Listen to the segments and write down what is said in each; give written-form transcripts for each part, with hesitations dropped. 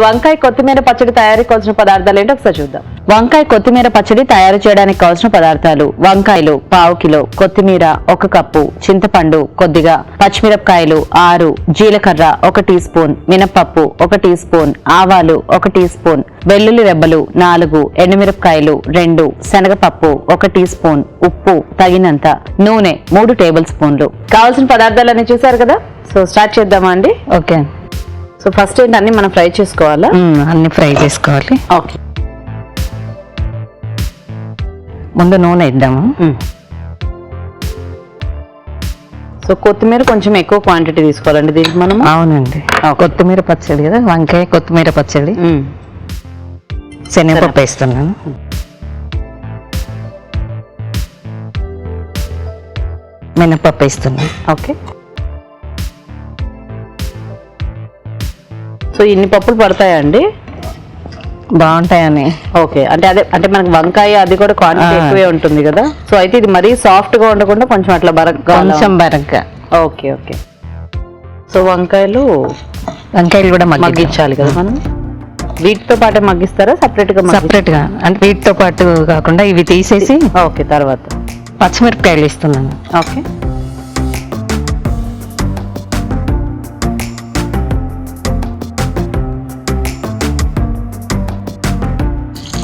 వంకాయ కొత్తిమీర పచ్చడి తయారీకి కావాల్సిన పదార్థాలు ఏంటో ఒకసారి చూద్దాం. వంకాయ కొత్తిమీర పచ్చడి తయారు చేయడానికి కావాల్సిన పదార్థాలు: వంకాయలు పావు కిలో, కొత్తిమీర 1 కప్పు, చింతపండు కొద్దిగా, పచ్చిమిరపకాయలు 6, జీలకర్ర 1 టీ స్పూన్, మినపప్పు 1 టీ స్పూన్, ఆవాలు 1 టీ స్పూన్, వెల్లుల్లి రెబ్బలు 4, ఎండుమిరపకాయలు 2, శనగపప్పు 1 టీ స్పూన్, ఉప్పు తగినంత, నూనె 3 టేబుల్ స్పూన్లు. కావాల్సిన పదార్థాలన్నీ చూసారు కదా, సో స్టార్ట్ చేద్దామా అండి? ఓకే. సో ఫస్ట్ ఏంటి, అన్ని మనం ఫ్రై చేసుకోవాలా? అన్ని ఫ్రై చేసుకోవాలి. ఓకే, ముందు నూనె ఇద్దాము. సో కొత్తిమీర కొంచెం ఎక్కువ క్వాంటిటీ తీసుకోవాలండి దీనికి మనం. అవునండి, కొత్తిమీర పచ్చడి కదా, వంకాయ కొత్తిమీర పచ్చడి. శనగపప్పు వేస్తున్నాను. మినపప్పు వేస్తున్నాను. ఓకే, సో ఇన్ని పప్పులు పడతాయా అండి? బాగుంటాయని. ఓకే, అంటే మనకి వంకాయ అది కూడా క్వాంటిటీ ఎక్కువే ఉంటుంది కదా, సో అయితే ఇది మరీ సాఫ్ట్ గా ఉండకుండా కొంచెం అట్లా బరగ్గా. Okay okay. సో వంకాయలు కూడా మగ్గించాలి కదా మనం. వీటితో పాటే మగ్గిస్తారా సపరేట్ గా? అంటే వీటితో పాటు కాకుండా ఇవి తీసేసి. ఓకే, తర్వాత పచ్చిమిరపకాయలు ఇస్తున్నాను. ఓకే,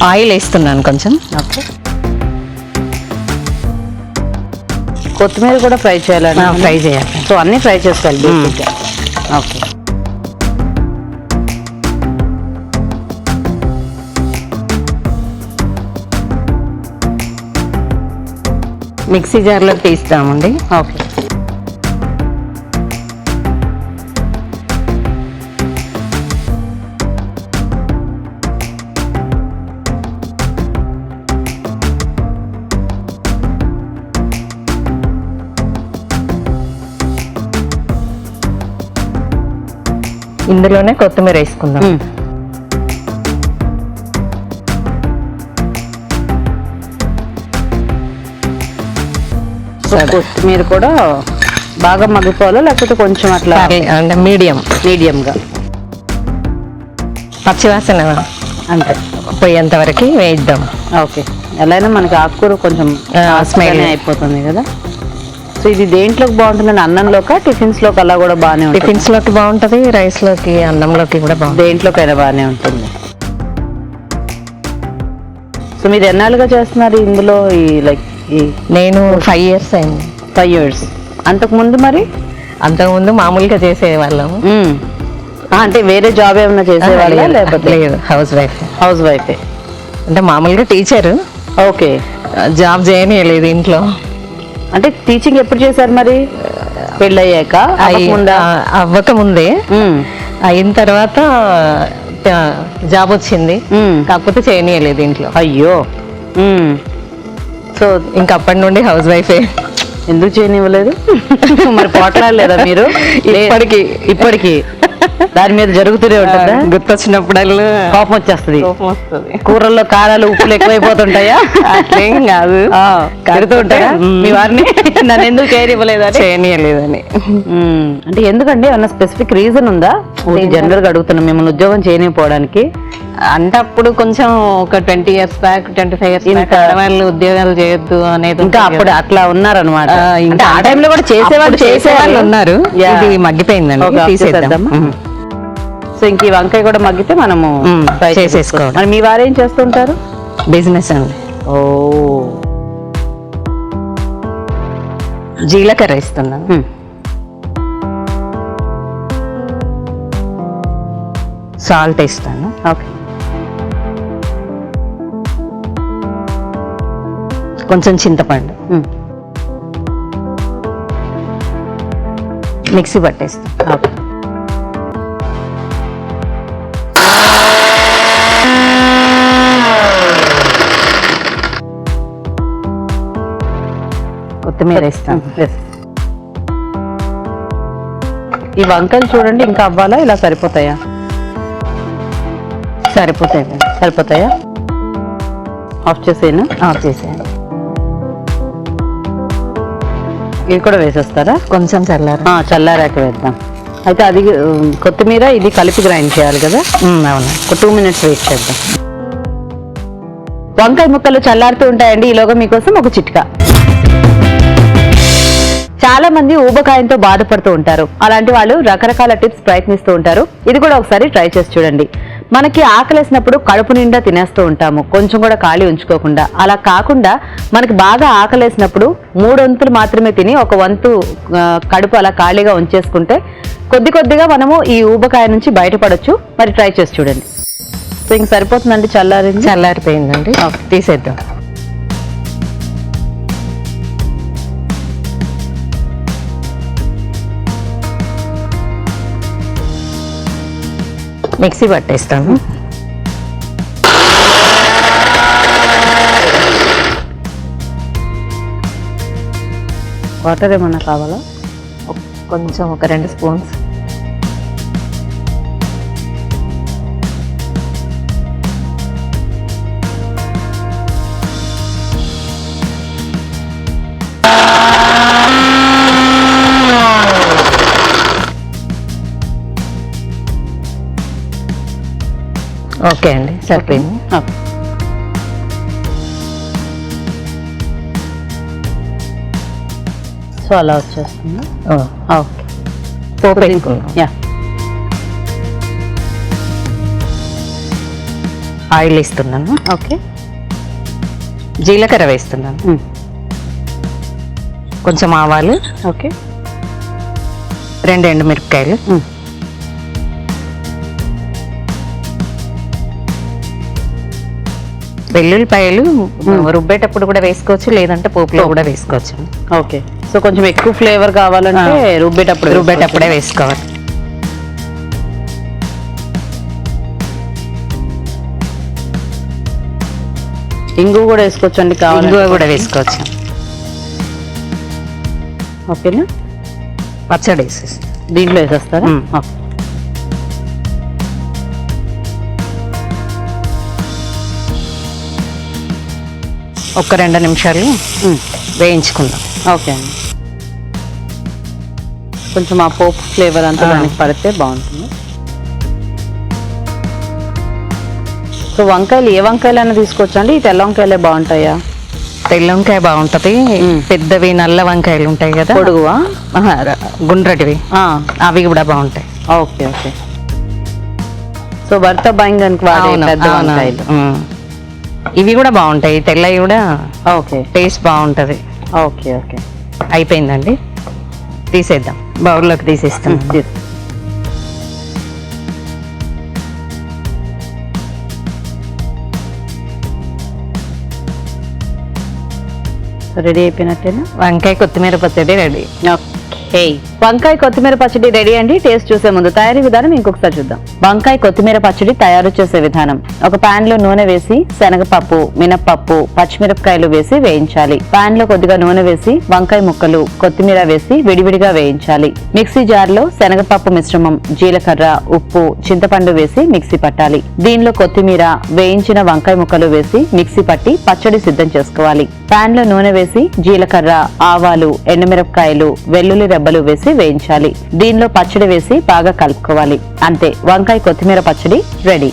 ఆయిల్ వేస్తున్నాను కొంచెం. ఓకే, కొత్తిమీర కూడా ఫ్రై చేయాలండి? ఫ్రై చేయాలి. సో అన్నీ ఫ్రై చేసుకోవాలి బేసిక్గా. ఓకే, మిక్సీ జార్లో తీస్తామండి. ఓకే, ఇందులోనే కొత్తిమీర వేసుకుందాం. కొత్తిమీర కూడా బాగా మగ్గిపోవాలా లేకపోతే కొంచెం అట్లా? అంటే మీడియంగా పచ్చివాసన అంతే పోయేంత వరకు వేయిద్దాం. ఓకే, ఎలా అయినా మనకి ఆకుకూర కొంచెం స్మెల్ అయిపోతుంది కదా. సో ఇది దేంట్లోకి బాగుంటుందండి? అన్నంలోకా, టిఫిన్స్ లోకి? అలా కూడా బాగానే ఉంటుంది. టిఫిన్స్ లోకి బాగుంటది, రైస్ లోకి, అన్నంలోకి కూడా బాగుంటుంది. దేంట్లోకైనా బాగానే ఉంటుంది. సో మీరు ఎన్నాళ్ళుగా చేస్తున్నారు ఇందులో? నేను 5 years అయింది. 5 years. అంతకుముందు మరి? అంతకుముందు మామూలుగా చేసేవాళ్ళము. అంటే వేరే జాబ్ ఏమైనా చేసేవాళ్ళ లేకపోతే? లేదు, హౌస్ వైఫ్. అంటే మామూలుగా టీచర్. ఓకే, జాబ్ చేయలేదు ఇంట్లో. అంటే టీచింగ్ ఎప్పుడు చేశారు మరి? పెళ్ళయ్యాక? అవ్వకముందే. అయిన తర్వాత జాబ్ వచ్చింది, కాకపోతే చేయనీయలేదు ఇంట్లో. అయ్యో. సో ఇంకా అప్పటి నుండి హౌస్ వైఫే. ఎందుకు చేయనివ్వలేదు మరి? పోట్లాడలేదా మీరు? ఇప్పటికి దాని మీద జరుగుతూనే ఉంటుందా? గుర్తొచ్చినప్పుడల్లా కోపం వచ్చేస్తుంది. కూరల్లో కారాలు ఉప్పులు ఎక్కువైపోతుంటాయా? అట్లేం కాదు, కడుతూ ఉంటారా మీ వారిని? నన్ను ఎందుకు చేయనీయలేదని. అంటే ఎందుకండి, ఏమన్నా స్పెసిఫిక్ రీజన్ ఉందా? జనరల్ గా అడుగుతున్నాం మిమ్మల్ని ఉద్యోగం చేయనిపోవడానికి. అంటే అప్పుడు కొంచెం ఒక 20 years బ్యాక్, 25 years వాళ్ళు ఉద్యోగాలు చేయొద్దు అనేది. ఇంకా అప్పుడు అట్లా ఉన్నారనమాట. ఇంకా ఆ టైంలో కూడా చేసేవాళ్ళు ఉన్నారు. ఇది మగ్గిపోయిందండి, తీసేద్దాం. సో ఇంక ఈ వంకాయ కూడా మగ్గితే మనము చేసేసుకోవాలి. మరి మీ వారు ఏం చేస్తుంటారు? బిజినెస్ అండి. ఓ, జీలకర్ర ఇస్తున్నాను. సాల్ట్ ఇస్తాను. ఓకే, కొంచెం చింతపండు మిక్సీ పట్టేస్తాను. ఓకే, కొత్తిమీర వేస్తాను. ఈ వంకాయలు చూడండి, ఇంకా అవ్వాలా? ఇలా సరిపోతాయా? సరిపోతాయా? ఆఫ్ చేసేనా? ఆఫ్ చేసేయండి. ఇవి కూడా వేసేస్తారా? కొంచెం చల్లారాక చల్లారాక వేద్దాం. అయితే అది కొత్తిమీర ఇది కలిపి గ్రైండ్ చేయాలి కదా. అవును. ఒక 2 minutes వెయిట్ చేద్దాం. వంకాయ ముక్కలు చల్లారుతూ ఉంటాయండి. ఈలోగా మీకోసం ఒక చిట్కా. చాలా మంది ఊబకాయంతో బాధపడుతూ ఉంటారు. అలాంటి వాళ్ళు రకరకాల టిప్స్ ప్రయత్నిస్తూ ఉంటారు. ఇది కూడా ఒకసారి ట్రై చేసి చూడండి. మనకి ఆకలేసినప్పుడు కడుపు నిండా తినేస్తూ ఉంటాము, కొంచెం కూడా ఖాళీ ఉంచుకోకుండా. అలా కాకుండా మనకి బాగా ఆకలేసినప్పుడు 3 వంతులు మాత్రమే తిని 1 వంతు కడుపు అలా ఖాళీగా ఉంచేసుకుంటే కొద్దిగా మనము ఈ ఊబకాయ నుంచి బయటపడొచ్చు. మరి ట్రై చేసి చూడండి. సో ఇంక సరిపోతుందండి. చల్లారిపోయిందండి. తీసేద్దాం. మిక్సీ పట్టేస్తాను. వాటర్ ఏమన్నా కావాలా? కొంచెం ఒక 2 స్పూన్స్. ఓకే అండి, సరిపోయింది. సో అలా వచ్చేస్తుంది. ఓకే, పోపు వేసుకుందాం. ఆయిల్ ఇస్తున్నాను. ఓకే, జీలకర్ర వేస్తున్నాను. కొంచెం ఆవాలు. ఓకే, 2 ఎండుమిరపకాయలు. వెల్లుల్లిపాయలు రుబ్బేటప్పుడు కూడా వేసుకోవచ్చు, లేదంటే పోపులో కూడా వేసుకోవచ్చు. ఓకే. సో కొంచెం ఎక్కువ ఫ్లేవర్ కావాలంటే రుబ్బేటప్పుడే వేసుకోవాలి. ఇంగు కూడా వేసుకోవచ్చు అండి, ఇంగువ కూడా వేసుకోవచ్చు. ఓకేనా. పచ్చడి వేసేసి దీంట్లో వేసేస్తారా? ఒక 2 నిమిషాలు వేయించుకుందాం. ఓకే అండి. కొంచెం ఆ పోపు ఫ్లేవర్ అంతా దానికి పడితే బాగుంటుంది. సో వంకాయలు ఏ వంకాయలైనా తీసుకోవచ్చు అండి? ఈ తెల్ల వంకాయలే బాగుంటాయా? తెల్ల వంకాయ బాగుంటది. పెద్దవి నల్ల వంకాయలు ఉంటాయి కదా, పొడుగువా? గుండ్రటివి, అవి కూడా బాగుంటాయి. Okay okay. సో భర్త బైంగన్కి వాడే పెద్ద వంకాయలు ఇవి కూడా బాగుంటాయి. తెల్లవి కూడా ఓకే, టేస్ట్ బాగుంటది. Okay okay. అయిపోయిందండి, తీసేద్దాం. బౌల్లోకి తీసేస్తాం. రెడీ అయిపోయినట్టేనా? వంకాయ కొత్తిమీర పచ్చడి రెడీ. ఓకే, వంకాయ కొత్తిమీర పచ్చడి రెడీ అండి. టేస్ట్ చూసే ముందు తయారీ విధానం ఇంకొకసారి చూద్దాం. వంకాయ కొత్తిమీర పచ్చడి తయారు చేసే విధానం. ఒక పాన్ లో నూనె వేసి శనగపప్పు, మినప్పప్పు, పచ్చిమిరపకాయలు వేసి వేయించాలి. పాన్ లో కొద్దిగా నూనె వేసి వంకాయ ముక్కలు, కొత్తిమీర వేసి విడివిడిగా వేయించాలి. మిక్సీ జార్ లో శనగపప్పు మిశ్రమం, జీలకర్ర, ఉప్పు, చింతపండు వేసి మిక్సీ పట్టాలి. దీనిలో కొత్తిమీర, వేయించిన వంకాయ ముక్కలు వేసి మిక్సీ పట్టి పచ్చడి సిద్ధం చేసుకోవాలి. పాన్ లో నూనె వేసి జీలకర్ర, ఆవాలు, ఎండుమిరపకాయలు, వెల్లుల్లి రెబ్బలు వేసి వేయించాలి. దీనిలో పచ్చడి వేసి బాగా కలుపుకోవాలి. అంతే, వంకాయ కొత్తిమీర పచ్చడి రెడీ.